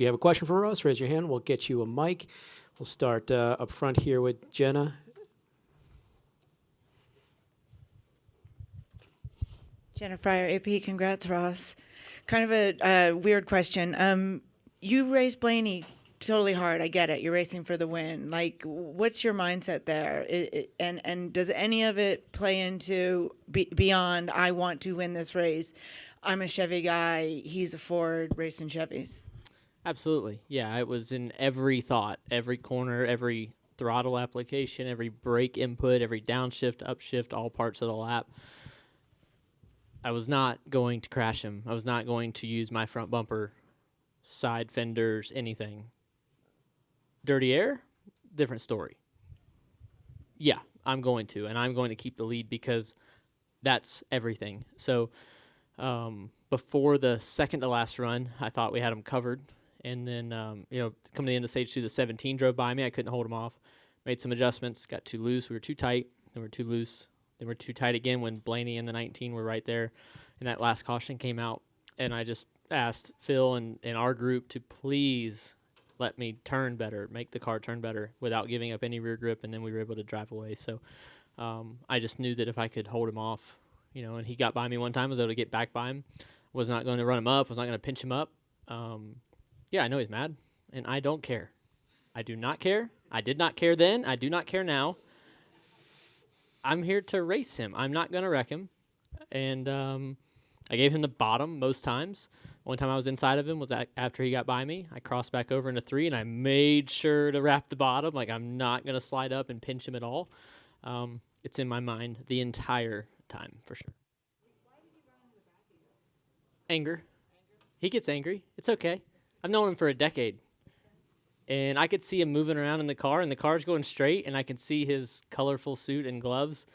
you have a question for us, raise your hand. We'll get you a mic. We'll start up front here with Jenna. Jenna Fryer, AP. Congrats, Ross. Kind of a weird question. You raced Blaney totally hard. I get it. You're racing for the win. Like, what's your mindset there? And does any of it play into beyond, I want to win this race? I'm a Chevy guy. He's a Ford racing Chevys. Absolutely. Yeah, it was in every thought, every corner, every throttle application, every brake input, every downshift, upshift, all parts of the lap. I was not going to crash him. I was not going to use my front bumper, side fenders, anything. Dirty air, different story. Yeah, I'm going to, and I'm going to keep the lead because that's everything. So before the second to last run, I thought we had him covered. And then, coming to the end of stage 2, the 17 drove by me. I couldn't hold him off. Made some adjustments, got too loose. We were too tight. Then we were too loose. Then we were too tight again when Blaney and the 19 were right there. And that last caution came out. And I just asked Phil and our group to please let me turn better, make the car turn better without giving up any rear grip. And then we were able to drive away. So I just knew that if I could hold him off, and he got by me one time, I was able to get back by him. Was not going to run him up. Was not going to pinch him up. Yeah, I know he's mad, and I don't care. I do not care. I did not care then. I do not care now. I'm here to race him. I'm not going to wreck him. And I gave him the bottom most times. One time I was inside of him was after he got by me. I crossed back over into 3, and I made sure to wrap the bottom. Like, I'm not going to slide up and pinch him at all. It's in my mind the entire time, for sure. Anger. He gets angry. It's okay. I've known him for a decade. And I could see him moving around in the car, and the car's going straight, and I could see his colorful suit and gloves.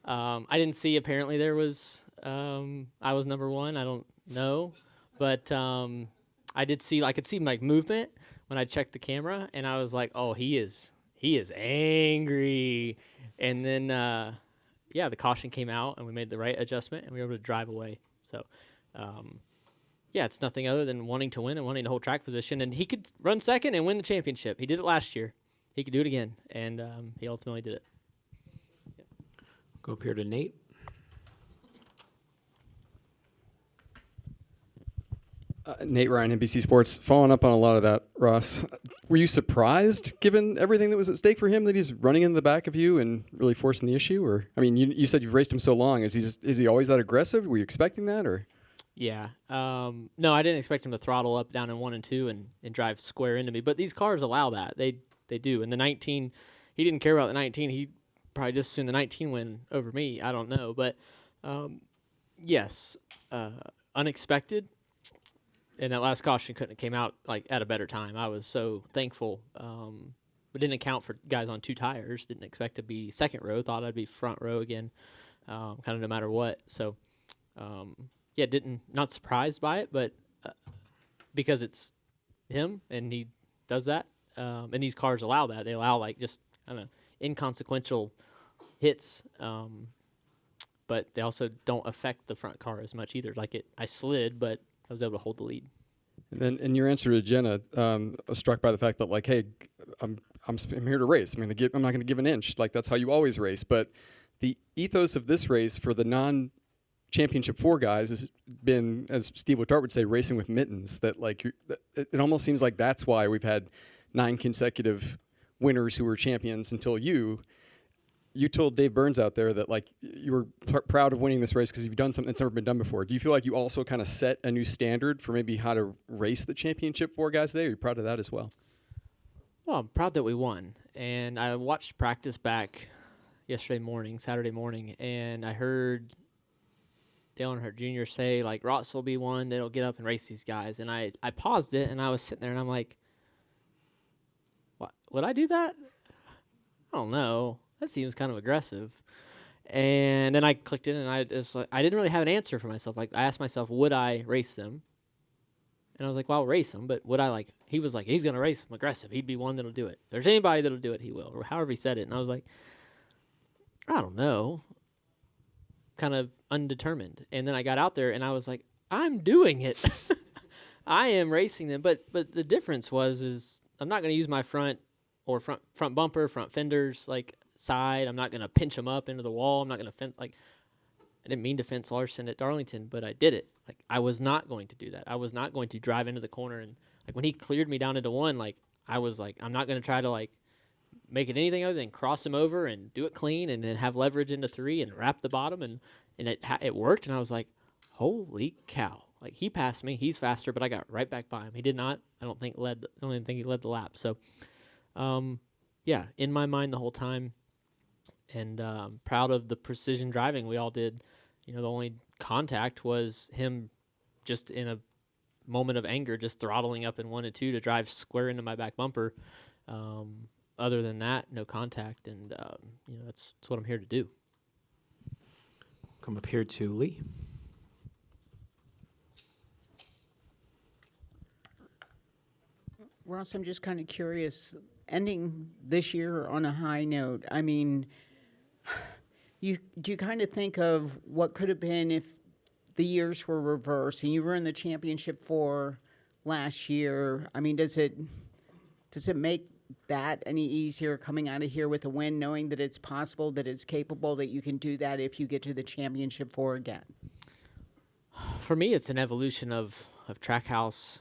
I didn't see, apparently there was, I was number 1. I don't know. But I could see like movement when I checked the camera, and I was like, oh, he is angry. And then, the caution came out, and we made the right adjustment, and we were able to drive away. So, it's nothing other than wanting to win and wanting to hold track position. And he could run second and win the championship. He did it last year. He could do it again, and he ultimately did it. Yep. Go up here to Nate. Nate Ryan, NBC Sports. Following up on a lot of that, Ross, were you surprised, given everything that was at stake for him, that he's running in the back of you and really forcing the issue? Or, I mean, you said you've raced him so long. Is he always that aggressive? Were you expecting that, or? Yeah. No, I didn't expect him to throttle up down in 1 and 2 and drive square into me. But these cars allow that. They do. And the 19, he didn't care about the 19. He probably just assumed the 19 win over me. I don't know. But, yes, unexpected. And that last caution couldn't have came out like at a better time. I was so thankful. But didn't account for guys on 2 tires. Didn't expect to be second row. Thought I'd be front row again, kind of no matter what. So, not surprised by it, but because it's him and he does that, and these cars allow that. They allow like just inconsequential hits, but they also don't affect the front car as much either. Like I slid, but I was able to hold the lead. And then in your answer to Jenna, I was struck by the fact that like, hey, I'm here to race. I'm not going to give an inch. Like that's how you always race. But the ethos of this race for the non-championship 4 guys has been, as Steve Woodard would say, racing with mittens. That like it almost seems like that's why we've had 9 consecutive winners who were champions until you told Dave Burns out there that like you were proud of winning this race because you've done something that's never been done before. Do you feel like you also kind of set a new standard for maybe how to race the championship 4 guys today? Are you proud of that as well? Well, I'm proud that we won. And I watched practice back Saturday morning, and I heard Dale Earnhardt Jr. say, like, Ross will be one that'll get up and race these guys. And I paused it, and I was sitting there, and I'm like, what? Would I do that? I don't know. That seems kind of aggressive. And then I clicked in, and I didn't really have an answer for myself. Like, I asked myself, would I race them? And I was like, well, I'll race them, but would I like, he was like, he's going to race them aggressive. He'd be one that'll do it. If there's anybody that'll do it, he will, or however he said it. And I was like, I don't know. Kind of undetermined. And then I got out there, and I was like, I'm doing it. I am racing them, but the difference is I'm not going to use my front bumper, front fenders, like side. I'm not going to pinch them up into the wall. I'm not going to fence like I didn't mean to fence Larson at Darlington, but I did it. Like I was not going to do that. I was not going to drive into the corner and like when he cleared me down into one, like I was like I'm not going to try to like make it anything other than cross him over and do it clean and then have leverage into 3 and wrap the bottom and it worked and I was like, holy cow. Like he passed me, he's faster, but I got right back by him. He did not. I don't even think he led the lap. So, yeah, in my mind the whole time, and proud of the precision driving we all did. You know, the only contact was him just in a moment of anger, just throttling up in 1 and 2 to drive square into my back bumper. Other than that, no contact, and you know that's what I'm here to do. Come up here to Lee. Ross, I'm just kind of curious, ending this year on a high note, I mean, do you kind of think of what could have been if the years were reversed and you were in the championship for last year? I mean, does it make that any easier coming out of here with a win, knowing that it's possible, that it's capable, that you can do that if you get to the championship 4 again? For me, it's an evolution of Trackhouse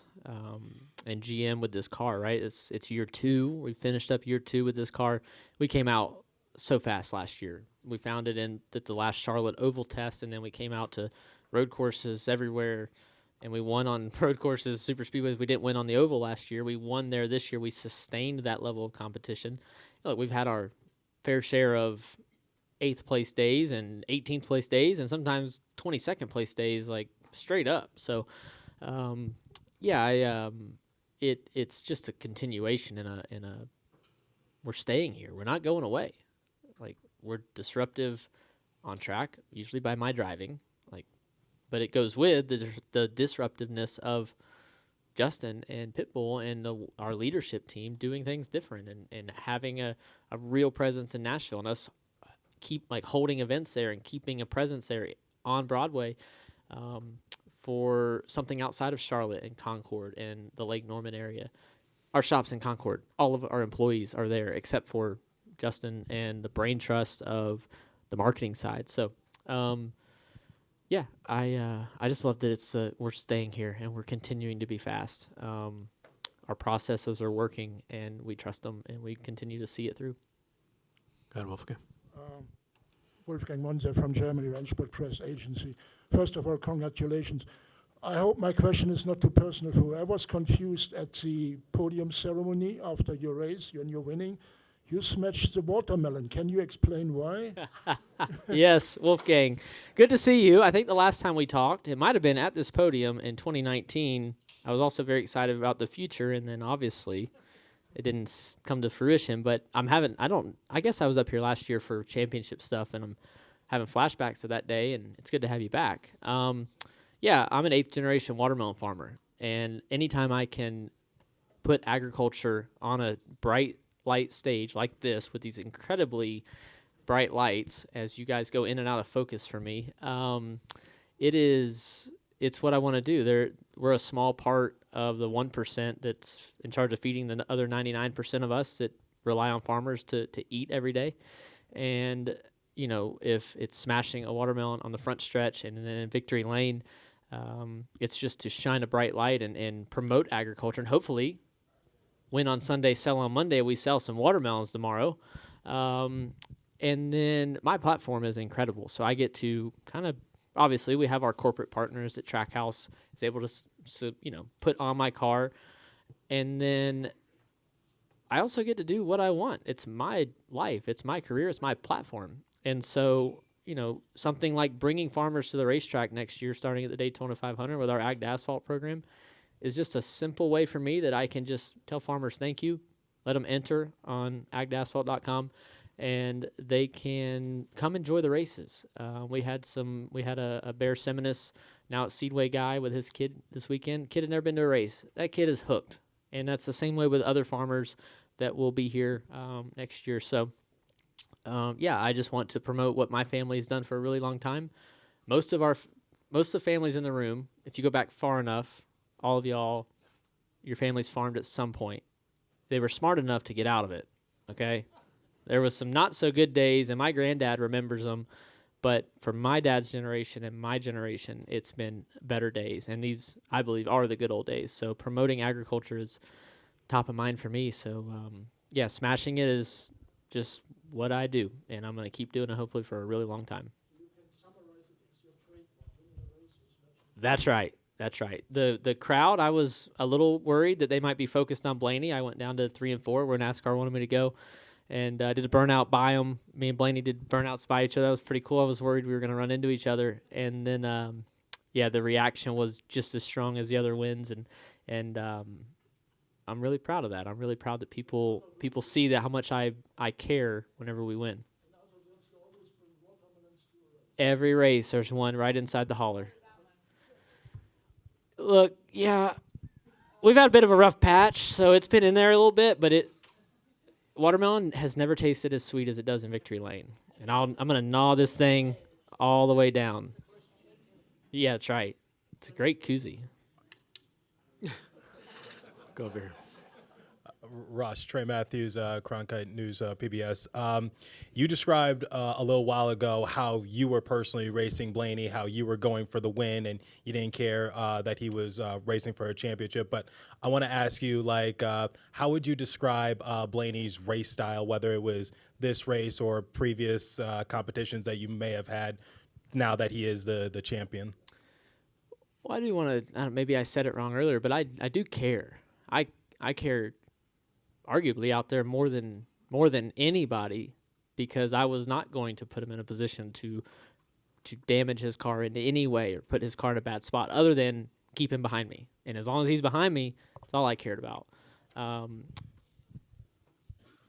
and GM with this car, right? It's year 2. We finished up year 2 with this car. We came out so fast last year. We found it at the last Charlotte Oval test, and then we came out to road courses everywhere, and we won on road courses, super speedways. We didn't win on the Oval last year. We won there this year. We sustained that level of competition. Look, we've had our fair share of 8th place days and 18th place days, and sometimes 22nd place days, like straight up. So, it's just a continuation in a. We're staying here. We're not going away. Like we're disruptive on track, usually by my driving. But it goes with the disruptiveness of Justin and Pitbull and our leadership team doing things different and having a real presence in Nashville and us keep like holding events there and keeping a presence there on Broadway for something outside of Charlotte and Concord and the Lake Norman area. Our shops in Concord, all of our employees are there except for Justin and the brain trust of the marketing side. So, yeah, I just love that we're staying here and we're continuing to be fast. Our processes are working and we trust them and we continue to see it through. Go ahead, Wolfgang. Wolfgang Monser from Germany, Rennsport Press Agency. First of all, congratulations. I hope my question is not too personal for you. I was confused at the podium ceremony after your race when you're winning. You smashed the watermelon. Can you explain why? Yes, Wolfgang. Good to see you. I think the last time we talked, it might have been at this podium in 2019. I was also very excited about the future, and then obviously it didn't come to fruition. But I guess I was up here last year for championship stuff, and I'm having flashbacks to that day, and it's good to have you back. Yeah, I'm an 8th generation watermelon farmer, and anytime I can put agriculture on a bright light stage like this with these incredibly bright lights as you guys go in and out of focus for me, it's what I want to do. We're a small part of the 1% that's in charge of feeding the other 99% of us that rely on farmers to eat every day. And you know, if it's smashing a watermelon on the front stretch and then in victory lane, it's just to shine a bright light and promote agriculture and hopefully win on Sunday, sell on Monday. We sell some watermelons tomorrow. And then my platform is incredible. So I get to kind of, obviously we have our corporate partners that Trackhouse is able to, put on my car. And then I also get to do what I want. It's my life. It's my career. It's my platform. And so, something like bringing farmers to the racetrack next year, starting at the Daytona 500 with our Ag to Asphalt program, is just a simple way for me that I can just tell farmers thank you, let them enter on agtoasphalt.com, and they can come enjoy the races. We had a Bear Seminis, now at Speedway guy with his kid this weekend. Kid had never been to a race. That kid is hooked, and that's the same way with other farmers that will be here next year. So, I just want to promote what my family has done for a really long time. Most of the families in the room, if you go back far enough, all of y'all, your families farmed at some point. They were smart enough to get out of it, okay? There was some not so good days, and my granddad remembers them, but for my dad's generation and my generation, it's been better days, and these, I believe, are the good old days. So promoting agriculture is top of mind for me. So, yeah, smashing it is just what I do, and I'm going to keep doing it hopefully for a really long time. That's right. That's right. The crowd, I was a little worried that they might be focused on Blaney. I went down to 3 and 4 where NASCAR wanted me to go, and did a burnout by them. Me and Blaney did burnouts by each other. That was pretty cool. I was worried we were going to run into each other, and then yeah, the reaction was just as strong as the other wins, and I'm really proud of that. I'm really proud that people see that how much I care whenever we win. Every race, there's one right inside the hauler. Look, yeah, we've had a bit of a rough patch, so it's been in there a little bit, but watermelon has never tasted as sweet as it does in Victory Lane. And I'm going to gnaw this thing all the way down. Yeah, that's right. It's a great koozie. Go over here. Ross, Trey Matthews, Cronkite News, PBS. You described a little while ago how you were personally racing Blaney, how you were going for the win, and you didn't care that he was racing for a championship. But I want to ask you, like, how would you describe Blaney's race style, whether it was this race or previous competitions that you may have had now that he is the champion? Well, I do want to, maybe I said it wrong earlier, but I do care. I care arguably out there more than anybody, because I was not going to put him in a position to damage his car in any way or put his car in a bad spot other than keep him behind me. And as long as he's behind me, that's all I cared about.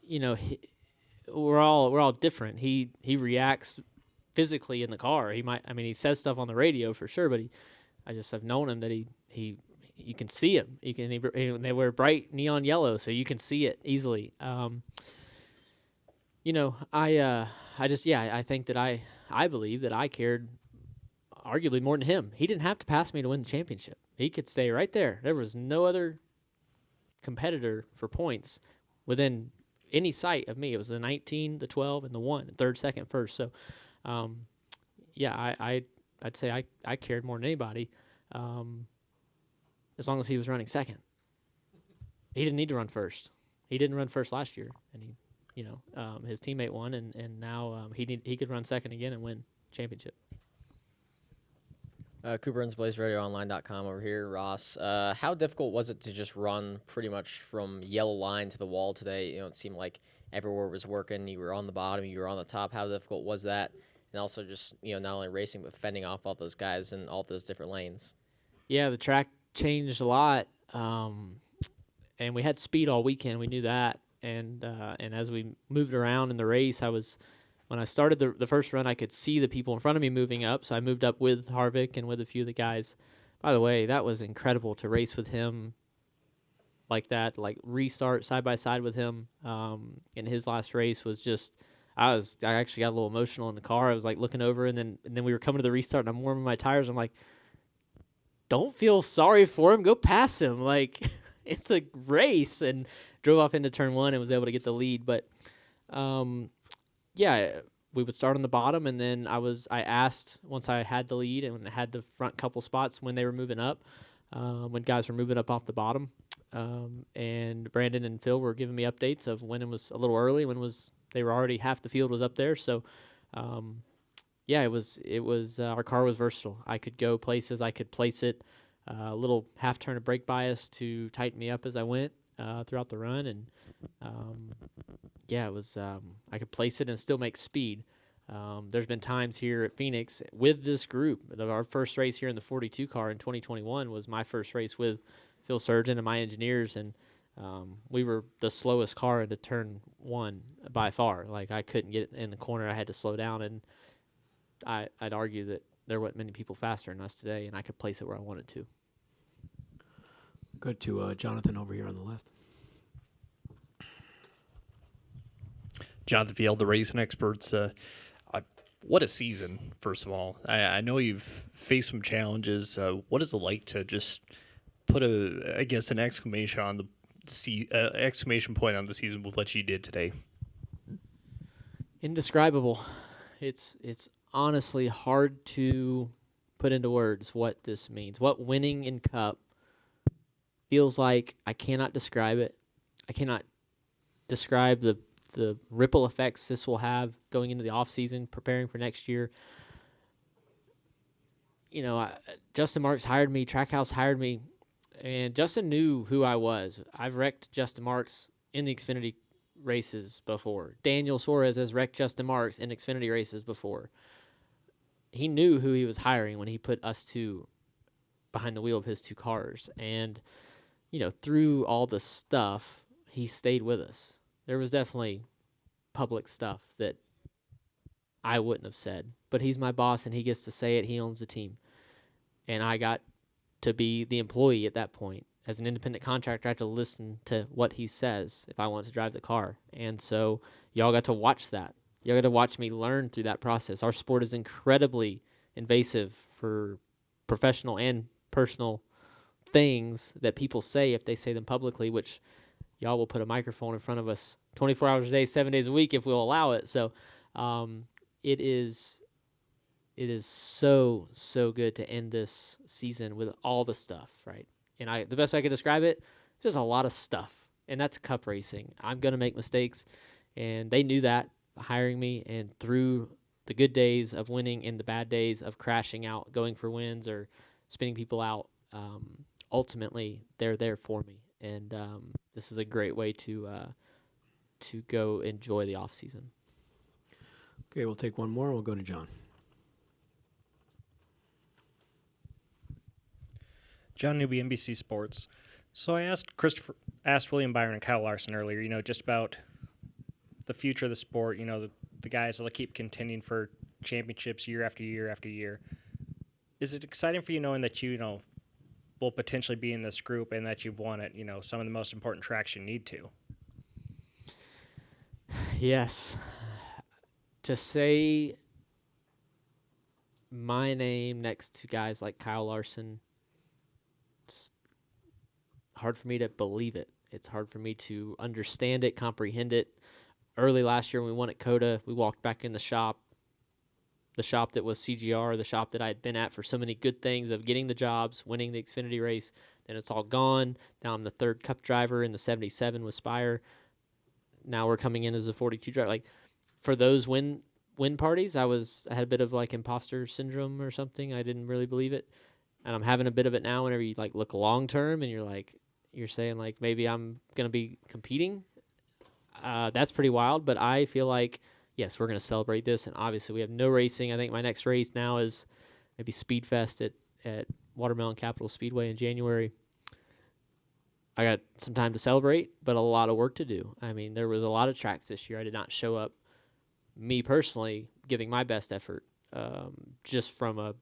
You know, we're all different. He reacts physically in the car. He says stuff on the radio for sure, but I just have known him that he you can see him. They wear bright neon yellow, so you can see it easily. You know, I think that I believe that I cared arguably more than him. He didn't have to pass me to win the championship. He could stay right there. There was no other competitor for points within any sight of me. It was the 19, the 12, and the 1, third, second, first. So, yeah, I'd say I cared more than anybody. As long as he was running second. He didn't need to run first. He didn't run first last year, and his teammate won, and now he could run second again and win championship. Cooper and BlazeRadioOnline.com over here. Ross, how difficult was it to just run pretty much from yellow line to the wall today? It seemed like everywhere was working. You were on the bottom, you were on the top. How difficult was that? And also just, not only racing, but fending off all those guys in all those different lanes. Yeah, the track changed a lot, and we had speed all weekend. We knew that, and as we moved around in the race, when I started the first run, I could see the people in front of me moving up, so I moved up with Harvick and with a few of the guys. By the way, that was incredible to race with him like that, like restart side by side with him. In his last race was just, I actually got a little emotional in the car. I was like looking over, and then we were coming to the restart, and I'm warming my tires. I'm like, don't feel sorry for him. Go pass him. Like, it's a race. And drove off into turn 1 and was able to get the lead. But, yeah, we would start on the bottom, and then I asked once I had the lead and had the front couple spots when they were moving up, when guys were moving up off the bottom. And Brandon and Phil were giving me updates of when it was a little early, they were already half the field was up there. So, yeah, it was our car was versatile. I could go places. I could place it, a little half turn of brake bias to tighten me up as I went throughout the run. And, yeah, it was I could place it and still make speed. There's been times here at Phoenix with this group. Our first race here in the 42 car in 2021 was my first race with Phil Surgeon and my engineers, and we were the slowest car into turn 1 by far. Like, I couldn't get in the corner. I had to slow down, and I'd argue that there weren't many people faster than us today, and I could place it where I wanted to. Go to Jonathan over here on the left. Jonathan Field, the racing experts. What a season, first of all. I know you've faced some challenges. What is it like to just put an exclamation on the exclamation point on the season with what you did today? Indescribable. It's honestly hard to put into words what this means. What winning in Cup feels like. I cannot describe it. I cannot describe the ripple effects this will have going into the off season, preparing for next year. You know, Justin Marks hired me, Trackhouse hired me, and Justin knew who I was. I've wrecked Justin Marks in the Xfinity races before. Daniel Suarez has wrecked Justin Marks in Xfinity races before. He knew who he was hiring when he put us two behind the wheel of his two cars. And, you know, through all the stuff, he stayed with us. There was definitely public stuff that I wouldn't have said, but he's my boss and he gets to say it. He owns the team. And I got to be the employee at that point. As an independent contractor, I have to listen to what he says if I want to drive the car. And so y'all got to watch that. Y'all got to watch me learn through that process. Our sport is incredibly invasive for professional and personal things that people say if they say them publicly, which y'all will put a microphone in front of us 24 hours a day, 7 days a week if we'll allow it. So it is so good to end this season with all the stuff, right? And the best way I could describe it, just a lot of stuff. And that's Cup racing. I'm going to make mistakes. And they knew that hiring me. And through the good days of winning and the bad days of crashing out, going for wins or spinning people out, ultimately they're there for me. And this is a great way to go enjoy the off season. Okay, we'll take one more. We'll go to John. John Newby, NBC Sports. So I asked William Byron and Kyle Larson earlier, you know, just about the future of the sport, you know, the guys that keep contending for championships year after year after year. Is it exciting for you knowing that you know, will potentially be in this group and that you've won at, you know, some of the most important tracks you need to? Yes. To say my name next to guys like Kyle Larson, it's hard for me to believe it. It's hard for me to understand it, comprehend it. Early last year when we won at COTA, we walked back in the shop that was CGR, the shop that I had been at for so many good things of getting the jobs, winning the Xfinity race. Then it's all gone. Now I'm the third Cup driver in the 77 with Spire. Now we're coming in as a 42 driver. Like, for those win parties, I had a bit of like imposter syndrome or something. I didn't really believe it. And I'm having a bit of it now whenever you like look long term and you're saying like maybe I'm going to be competing. That's pretty wild, but I feel like, yes, we're going to celebrate this. And obviously we have no racing. I think my next race now is maybe Speedfest at Watermelon Capital Speedway in January. I got some time to celebrate, but a lot of work to do. I mean, there was a lot of tracks this year I did not show up, me personally, giving my best effort, just from a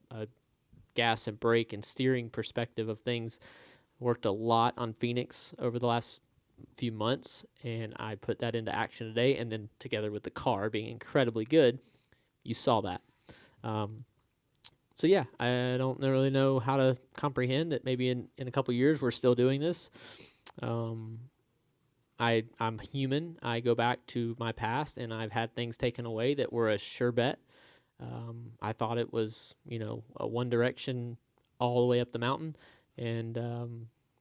gas and brake and steering perspective of things. Worked a lot on Phoenix over the last few months, and I put that into action today. And then together with the car being incredibly good, you saw that. So yeah, I don't really know how to comprehend that maybe in a couple years we're still doing this. I'm human. I go back to my past, and I've had things taken away that were a sure bet. I thought it was, you know, a one direction all the way up the mountain, and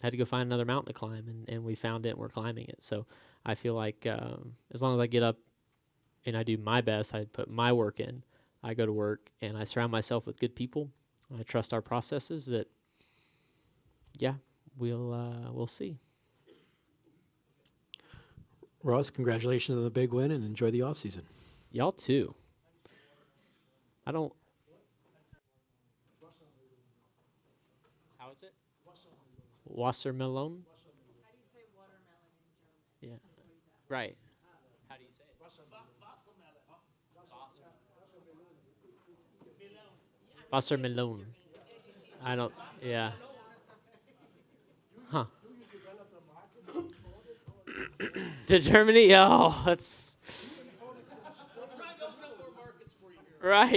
had to go find another mountain to climb, and we found it and we're climbing it. So I feel like as long as I get up and I do my best, I put my work in, I go to work, and I surround myself with good people. I trust our processes that, yeah, we'll see. Ross, congratulations on the big win and enjoy the offseason. Y'all too. How is it? Wassermelon? How do you say watermelon in German? Yeah. Right. How do you say it? Wassermelon. I don't, yeah. Huh. To Germany? Oh, that's right.